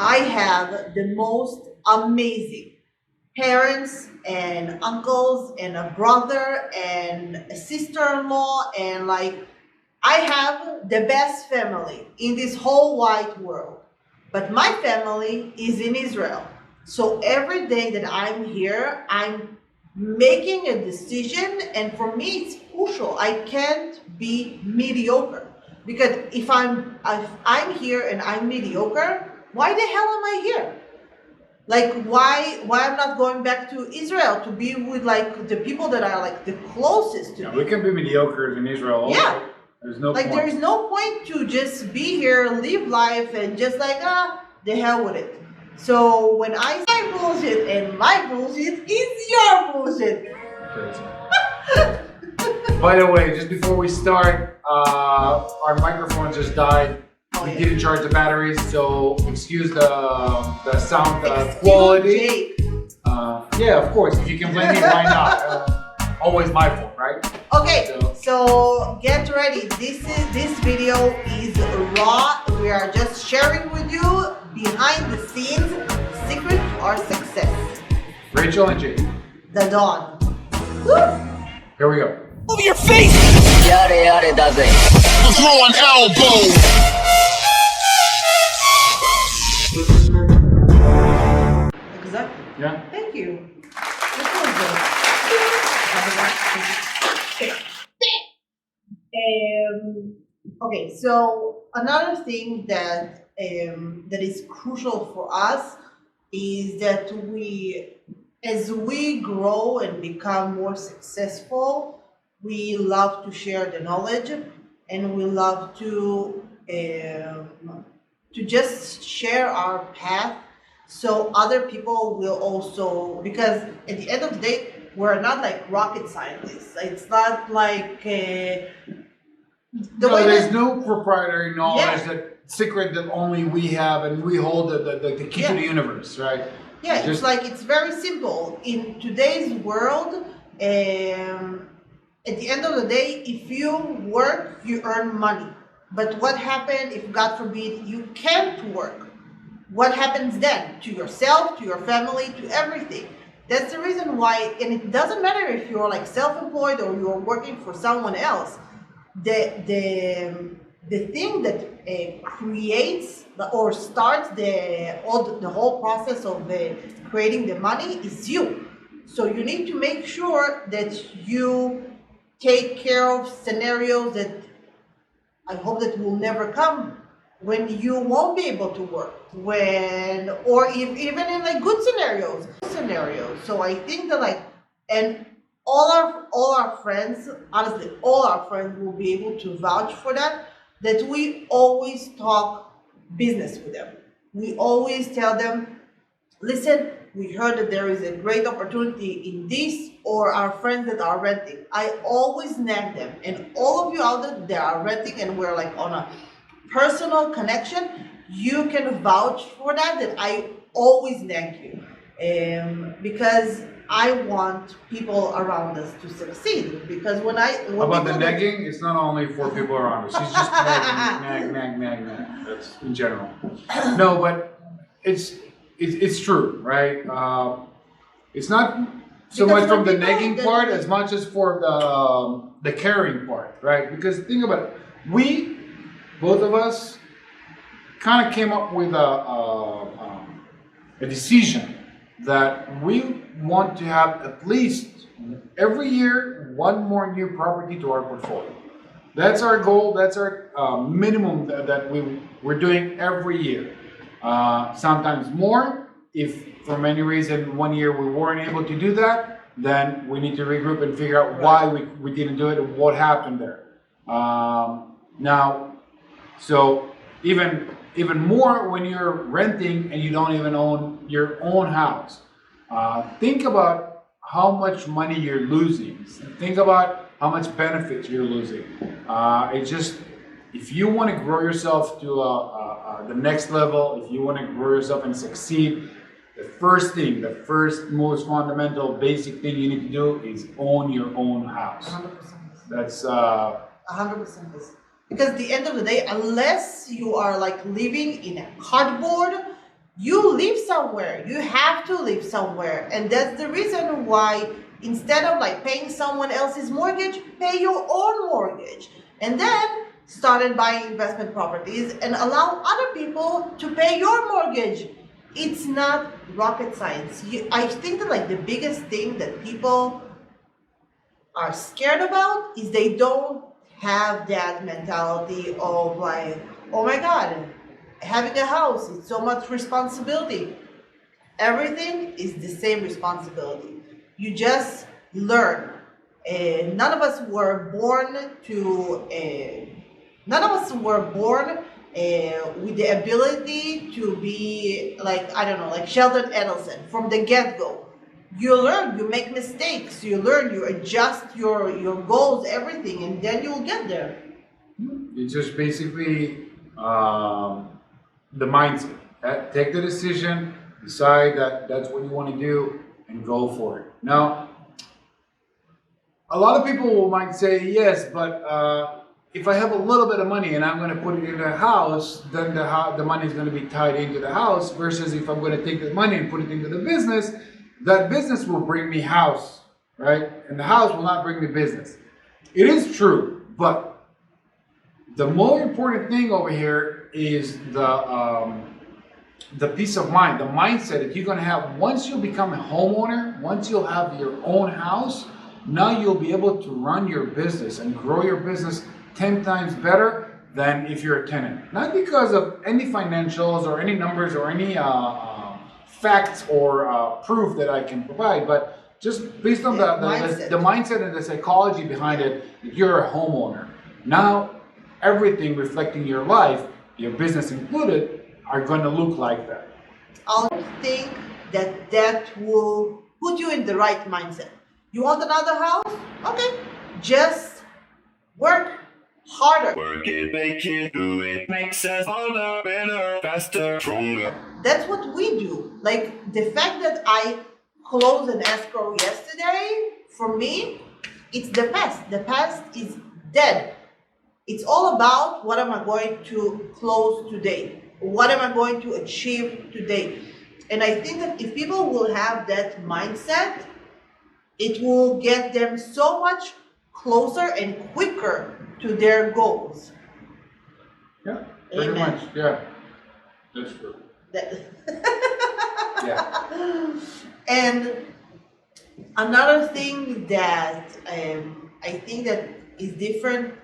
I have the most amazing parents and uncles and a brother and a sister-in-law, and like I have the best family in this whole wide world. But my family is in Israel. So every day that I'm here, I'm making a decision, and for me it's crucial. I can't be mediocre. Because if I'm here and I'm mediocre, why the hell am I here? Like why I'm not going back to Israel to be with like the people that are like the closest to Yeah, me? we can be mediocre in Israel also. Yeah. There's no Like point. there is no point to just be here, live life, and just like the hell with it. So when I say bullshit, and my bullshit is your bullshit. Crazy. By the way, just before we start, our microphone just died. Oh, We yeah. didn't charge the batteries, so excuse the sound Excuse quality. Jake. Yeah, of course. If you can blame me, why not? Always my fault, right? Okay, so get ready. This video is raw. We are just sharing with you behind the scenes secret to our success. Rachel and Jake. Dadon. Woo! Here we go. Move your face! Yare yare da ze. Throw an elbow! Exactly. Yeah. Thank you. This was good. Okay, so another thing that is crucial for us is that as we grow and become more successful, we love to share the knowledge, and we love to just share our path, so other people will also, because at the end of the day we're not like rocket scientists. It's not like There's no proprietary knowledge, Yeah. that secret that only we have and we hold the key to the universe, right? Yeah, it's Just- like it's very simple. In today's world, at the end of the day, if you work, you earn money. But what happens if, God forbid, you can't work? What happens then to yourself, to your family, to everything? That's the reason why, and it doesn't matter if you're like self-employed or you're working for someone else. The thing that creates or starts the whole process of creating the money is you. So you need to make sure that you take care of scenarios that I hope that will never come, when you won't be able to work, or if even in like good scenarios. So I think that like, and all our friends, honestly, all our friends will be able to vouch for that we always talk business with them. We always tell them, listen, we heard that there is a great opportunity in this, or our friends that are renting. I always nag them, and all of you out there that are renting and we're like on a personal connection, you can vouch for that I always nag you, because I want people around us to succeed. Because when About the people nagging, it's not only for people around us. She's just nagging, nag. That's in general. No, but it's true, right? It's not so Because much from when the people nagging get- part as much as for the caring part, right? Because think about it, we both of us kind of came up with a decision that we want to have at least every year one more new property to our portfolio. That's our goal. That's our minimum that we're doing every year. Sometimes more. If for any reason 1 year we weren't able to do that, then we need to regroup and figure out why we didn't do it and what happened there. Now, so even more when you're renting and you don't even own your own house. Think about how much money you're losing. Think about how much benefits you're losing. It's just, if you want to grow yourself to the next level, if you want to grow yourself and succeed, the first most fundamental basic thing you need to do is own your own house. 100%. That's 100%. Because at the end of the day, unless you are like living in a cardboard, you live somewhere. You have to live somewhere. And that's the reason why instead of like paying someone else's mortgage, pay your own mortgage. And then started buying investment properties and allow other people to pay your mortgage. It's not rocket science. I think that like the biggest thing that people are scared about is they don't have that mentality of like, oh my God, having a house is so much responsibility. Everything is the same responsibility. You just learn. None of us were born to. None of us were born with the ability to be like, I don't know, like Sheldon Adelson from the get-go. You learn, you make mistakes, you learn, you adjust your goals, everything, and then you'll get there. It's just basically the mindset. Take the decision, decide that that's what you want to do, and go for it. Now, a lot of people might say, yes, but if I have a little bit of money and I'm going to put it in a house, then the money is going to be tied into the house, versus if I'm going to take the money and put it into the business, that business will bring me house, right? And the house will not bring me business. It is true, but the more important thing over here is the peace of mind, the mindset that you're going to have once you become a homeowner, once you'll have your own house. Now you'll be able to run your business and grow your business 10 times better than if you're a tenant. Not because of any financials or any numbers or any facts or proof that I can provide, but just based on the mindset and the psychology behind it, you're a homeowner. Now, everything reflecting your life, your business included, are going to look like that. I think that will put you in the right mindset. You want another house? Okay, just work harder. Work it, make it, do it, makes us harder, better, faster, stronger. That's what we do. Like the fact that I closed an escrow yesterday, for me, it's the past. The past is dead. It's all about what am I going to close today? What am I going to achieve today? And I think that if people will have that mindset, it will get them so much closer and quicker to their goals. Yeah, pretty Amen. much. Yeah, that's true. Yeah. And another thing that I think that is different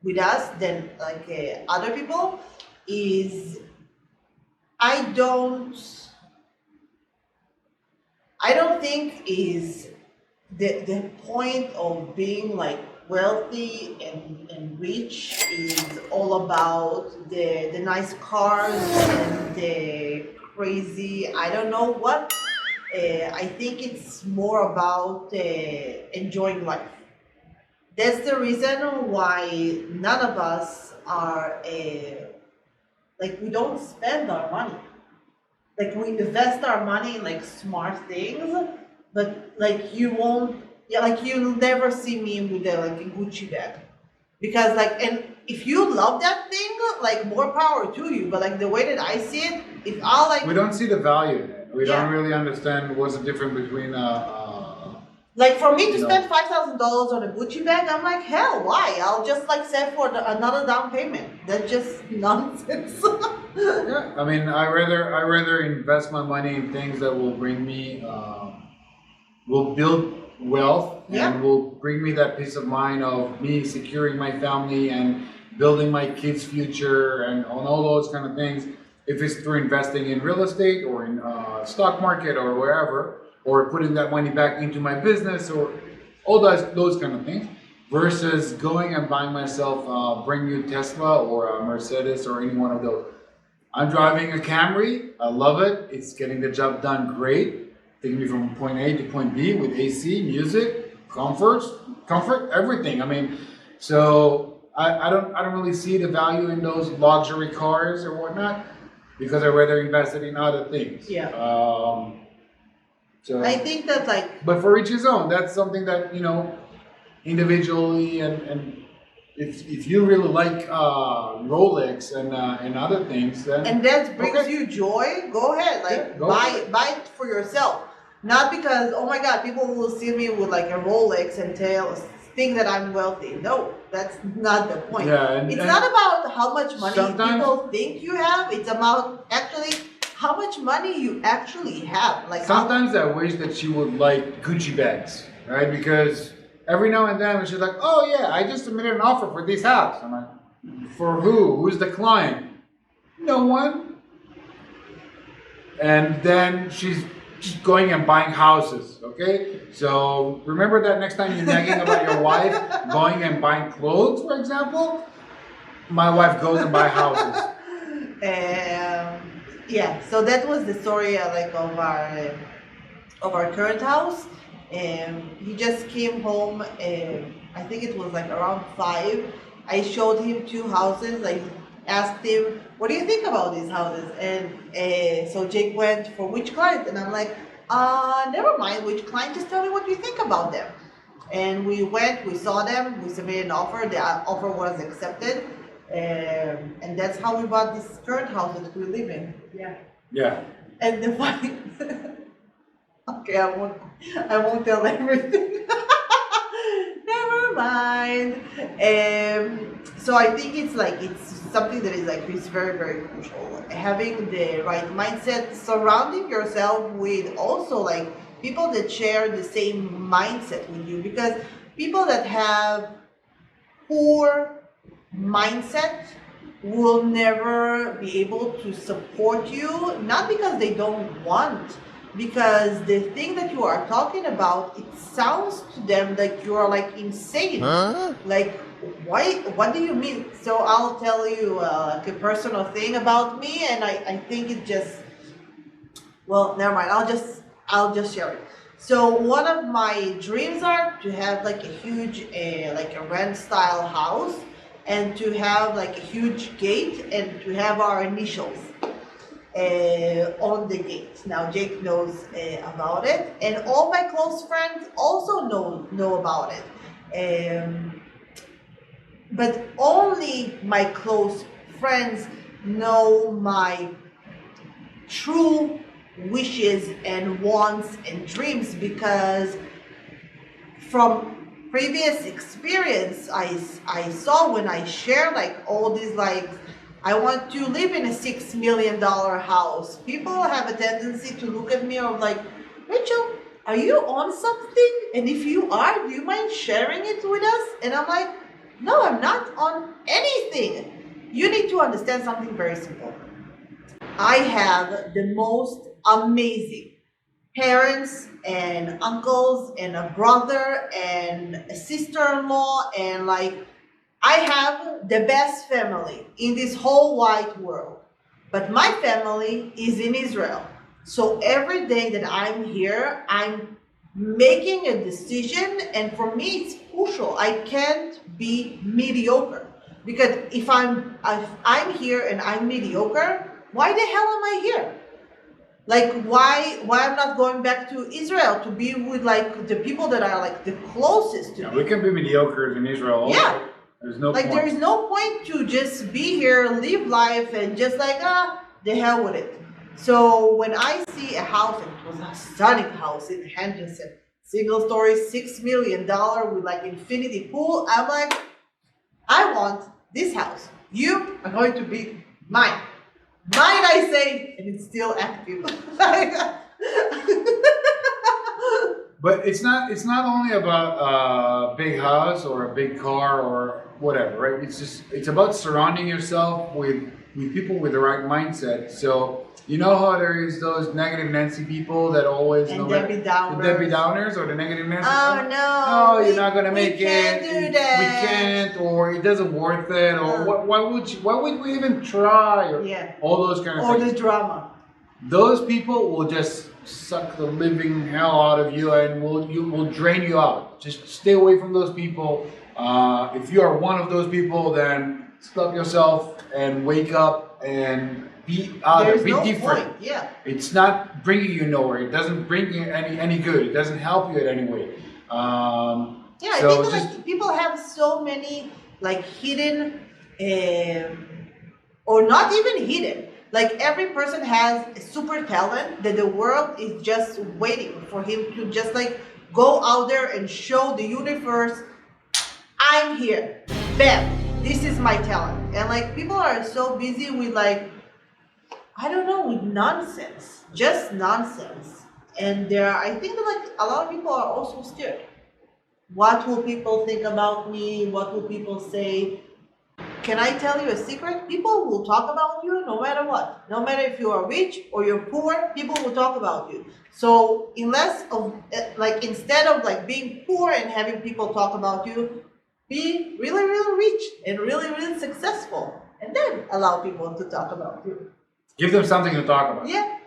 with us than like other people is I don't think is the point of being like wealthy and rich is all about the nice cars and the crazy I don't know what. I think it's more about enjoying life. That's the reason why none of us are like we don't spend our money. Like we invest our money in like smart things, but like you won't, yeah, like you'll never see me with like a Gucci bag, because like, and if you love that thing, like more power to you. But like the way that I see it, if I like, We don't see the value. We Yeah. don't really understand what's the difference between like for me to No. spend $5,000 on a Gucci bag, I'm like, hell, why? I'll just like save for another down payment. That's just nonsense. Yeah, I mean, I rather invest my money in things that will bring me, will build wealth Yeah. and will bring me that peace of mind of me securing my family and building my kids' future and on all those kind of things. If it's through investing in real estate or in stock market or wherever, or putting that money back into my business or all those kind of things, versus going and buying myself a brand new Tesla or a Mercedes or any one of those. I'm driving a Camry. I love it. It's getting the job done great. Taking me from point A to point B with AC, music, comfort, everything. I mean, so I don't really see the value in those luxury cars or whatnot because I rather invest it in other things. Yeah. So I think that like but for each his own. That's something that individually and if you really like Rolex and other things, then and that brings okay. you joy, go ahead. Like Yeah, go for buy it for yourself. Not because, oh my God, people will see me with like a Rolex and think that I'm wealthy. No, that's not the point. Yeah, It's and not about how much money sometimes- people think you have. It's about actually how much money you actually have. Like sometimes I wish that she would like Gucci bags, right? Because every now and then she's like, "Oh yeah, I just submitted an offer for this house." I'm like, "For who? Who's the client?" No one. And then she's just going and buying houses, okay? So remember that next time you're nagging about your wife going and buying clothes, for example. My wife goes and buy houses. Yeah, so that was the story like of our current house. He just came home. I think it was like around 5. I showed him 2 houses. I asked him, "What do you think about these houses?" And so Jake went, "For which client?" And I'm like, "Never mind which client. Just tell me what you think about them." And we went. We saw them. We submitted an offer. The offer was accepted. And that's how we bought this current house that we live in. Yeah. Yeah. And the funny, okay, I won't tell everything. Never mind. So I think it's something that is very, very crucial. Having the right mindset, surrounding yourself with also like people that share the same mindset with you, because people that have poor mindset will never be able to support you, not because they don't want, because the thing that you are talking about, it sounds to them like you are like insane. Like, why, what do you mean? So I'll tell you like a personal thing about me, and I think it just, well, never mind, I'll just share it. So one of my dreams are to have like a huge like a rent style house, and to have like a huge gate, and to have our initials on the gate. Now Jake knows about it, and all my close friends also know about it. But only my close friends know my true wishes and wants and dreams, because from previous experience I saw when I share like all these like I want to live in a $6 million house, people have a tendency to look at me of like, Rachel, are you on something? And if you are, do you mind sharing it with us? And I'm like, no, I'm not on anything. You need to understand something very simple. I have the most amazing parents and uncles and a brother and a sister-in-law, and like I have the best family in this whole wide world. But my family is in Israel. So every day that I'm here, I'm making a decision, and for me it's crucial. I can't be mediocre, because if I'm here and I'm mediocre, why the hell am I here? Like why I'm not going back to Israel to be with like the people that are like the closest to Yeah, me? we can be mediocres in Israel also. Yeah. There's no Like point. there is no point to just be here, live life, and just like the hell with it. So when I see a house, and it was a stunning house in Henderson, single story, $6 million with like infinity pool, I'm like, I want this house. You are going to be mine. Mine, I say, and it's still active. But it's not only about a big house or a big car or whatever, right? It's about surrounding yourself with people with the right mindset. So you know how there is those negative Nancy people that always And matter- Debbie Downers. the Debbie Downers or the negative Nancy. Oh no! No, you're not gonna make we can't it. do that. We can't, or it doesn't worth it, or why would we even try? Or Yeah. all those kind of Or things. the drama. Those people will just suck the living hell out of you and will drain you out. Just stay away from those people. If you are one of those people, then stop yourself and wake up and be There's be no different. point. Yeah. It's not bringing you nowhere. It doesn't bring you any good. It doesn't help you in any way. Yeah, I so think just like people have so many like hidden, or not even hidden. Like every person has a super talent that the world is just waiting for him to just like go out there and show the universe, I'm here. Bam, this is my talent. And like people are so busy with like, I don't know, with nonsense, just nonsense. And I think that like a lot of people are also scared. What will people think about me? What will people say? Can I tell you a secret? People will talk about you no matter what. No matter if you are rich or you're poor, people will talk about you. So unless of like instead of like being poor and having people talk about you, be really, really rich and really, really successful, and then allow people to talk about you. Give them something to talk about. Yeah.